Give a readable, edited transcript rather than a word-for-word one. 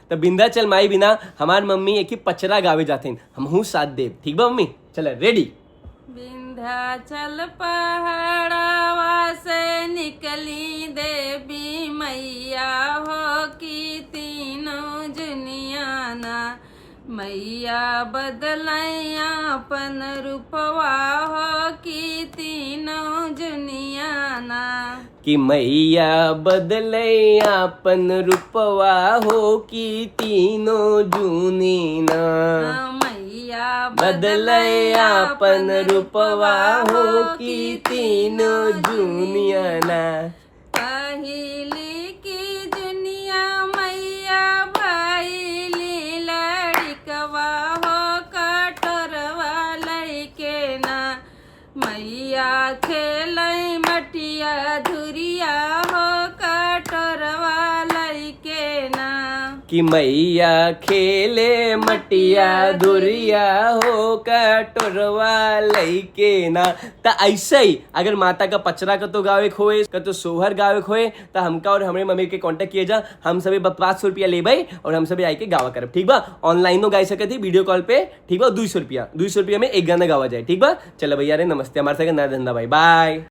तो बिंदाचल माई बिना हमार मम्मी एक ही पचरा गावे जाते हम हूँ साथ देव। ठीक बा मम्मी? चल रेडी। विंध्याचल पहाड़वा से निकली देवी मैया हो की तीनों जुनियाना, मैया बदलैया अपन रूपवा हो की तीनों जुनियाना। कि मैया बदले अपन रूपवा हो की तीनों जूनीना, मैया बदले अपन रूपवा हो की तीनों जूनियाना। पहली की दुनिया मैया भइली लड़कवा हो कटोरवा लड़के ना, मैया खेलै मटिया धुरिया हो कटोरवा लड़के ना। कि मैया खेले मटिया धुरिया हो कटोरवा लइके ना। तो ऐसे ही अगर माता का पचरा का तो गावे खोए का तो सोहर गावे खोए तो हमका और हमारे मम्मी के कांटेक्ट किए जा, हम सभी 500 रुपया ले भाई और हम सभी आके गावा करब। ठीक बा? ऑनलाइनो गाई सकती वीडियो कॉल पे। ठीक बा? 200 रुपया में एक गाना गावा जाए। ठीक बा? चलो भैया रे नमस्ते, हमारे साथ नया धंधा भाई, बाय।